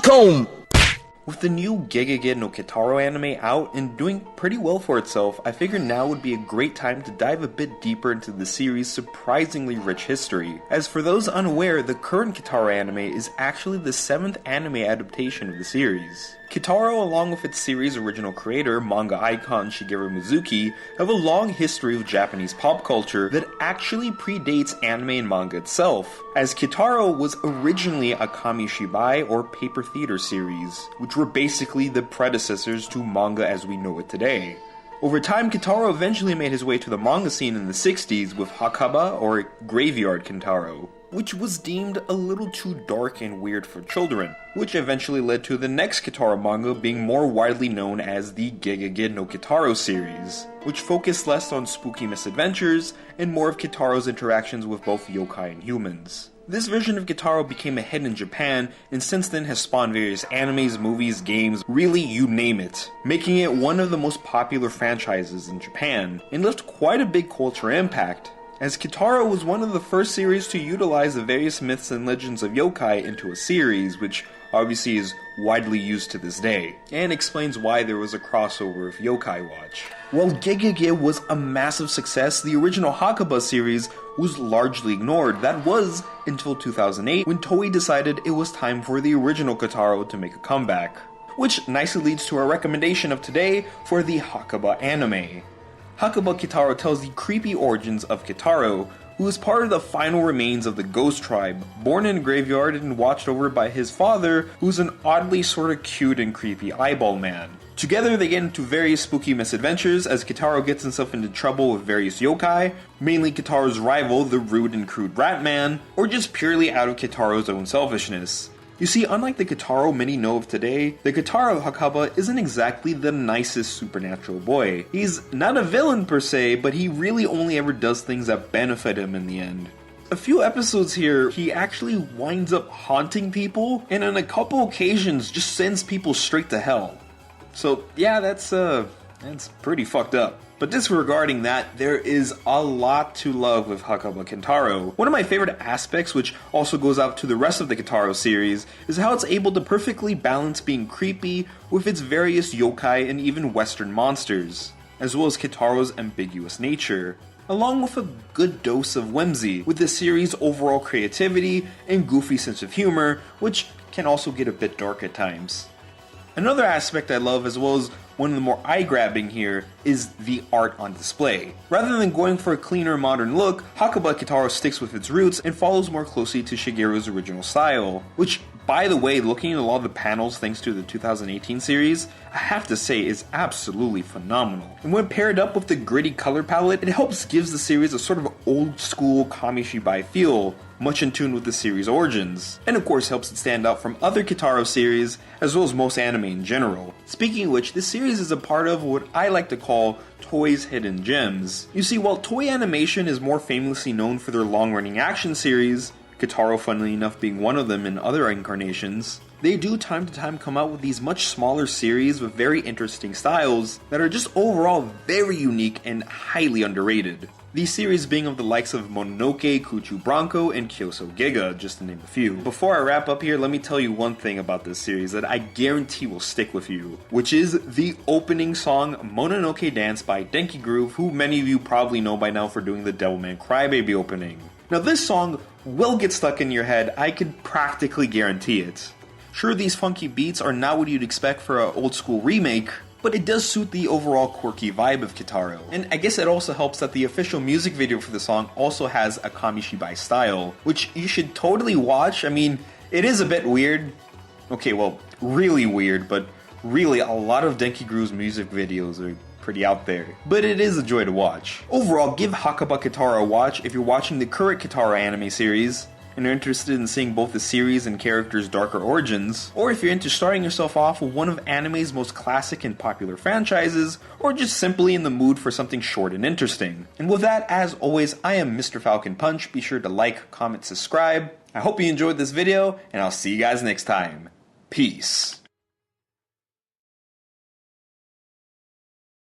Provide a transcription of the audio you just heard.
Boom! With the new Hakaba no Kitaro anime out and doing pretty well for itself, I figured now would be a great time to dive a bit deeper into the series' surprisingly rich history. As for those unaware, the current Kitaro anime is actually the 7th anime adaptation of the series. Kitaro, along with its series' original creator, manga icon Shigeru Mizuki, have a long history of Japanese pop culture that actually predates anime and manga itself, as Kitaro was originally a kamishibai or paper theater series, which were basically the predecessors to manga as we know it today. Over time, Kitaro eventually made his way to the manga scene in the 60s with Hakaba or Graveyard Kitaro, which was deemed a little too dark and weird for children, which eventually led to the next Kitaro manga being more widely known as the Hakaba no Kitaro series, which focused less on spooky misadventures and more of Kitaro's interactions with both yokai and humans. This version of Kitaro became a hit in Japan, and since then has spawned various animes, movies, games, really you name it, making it one of the most popular franchises in Japan, and left quite a big cultural impact, as Kitaro was one of the first series to utilize the various myths and legends of yokai into a series, which obviously is widely used to this day, and explains why there was a crossover with Yokai Watch. While Hakaba was a massive success, the original Hakaba series was largely ignored. That was until 2008, when Toei decided it was time for the original Kitaro to make a comeback. Which nicely leads to our recommendation of today for the Hakaba anime. Hakaba Kitaro tells the creepy origins of Kitaro, who is part of the final remains of the Ghost Tribe, born in a graveyard and watched over by his father, who's an oddly sorta cute and creepy eyeball man. Together they get into various spooky misadventures as Kitaro gets himself into trouble with various yokai, mainly Kitaro's rival, the rude and crude Ratman, or just purely out of Kitaro's own selfishness. You see, unlike the Kitaro many know of today, the Kitaro of Hakaba isn't exactly the nicest supernatural boy. He's not a villain per se, but he really only ever does things that benefit him in the end. A few episodes here, he actually winds up haunting people, and on a couple occasions just sends people straight to hell. So yeah, that's pretty fucked up. But disregarding that, there is a lot to love with Hakaba Kitaro. One of my favorite aspects, which also goes out to the rest of the Kitaro series, is how it's able to perfectly balance being creepy with its various yokai and even western monsters, as well as Kitaro's ambiguous nature, along with a good dose of whimsy, with the series' overall creativity and goofy sense of humor, which can also get a bit dark at times. Another aspect I love, as well as one of the more eye-grabbing here, is the art on display. Rather than going for a cleaner modern look, Hakaba Kitaro sticks with its roots and follows more closely to Shigeru's original style, which, by the way, looking at a lot of the panels thanks to the 2018 series, I have to say is absolutely phenomenal. And when paired up with the gritty color palette, it helps gives the series a sort of old school kamishibai feel, much in tune with the series' origins, and of course helps it stand out from other Kitaro series, as well as most anime in general. Speaking of which, this series is a part of what I like to call Toei's hidden gems. You see, while Toei Animation is more famously known for their long-running action series, Kitaro funnily enough being one of them in other incarnations, they do time to time come out with these much smaller series with very interesting styles that are just overall very unique and highly underrated. These series being of the likes of Mononoke, Kuchu Branko, and Kyoso Giga, just to name a few. Before I wrap up here, let me tell you one thing about this series that I guarantee will stick with you, which is the opening song Mononoke Dance by Denki Groove, who many of you probably know by now for doing the Devilman Crybaby opening. Now this song will get stuck in your head, I could practically guarantee it. Sure, these funky beats are not what you'd expect for an old school remake, but it does suit the overall quirky vibe of Kitaro. And I guess it also helps that the official music video for the song also has a kamishibai style, which you should totally watch. I mean, it is a bit weird. Okay, well, really weird, but really a lot of Denki Groove's music videos are pretty out there. But it is a joy to watch. Overall, give Hakaba Kitaro a watch if you're watching the current Kitaro anime series, and are interested in seeing both the series and characters' darker origins, or if you're into starting yourself off with one of anime's most classic and popular franchises, or just simply in the mood for something short and interesting. And with that, as always, I am Mr.Falconpunch. Be sure to like, comment, subscribe. I hope you enjoyed this video, and I'll see you guys next time. Peace.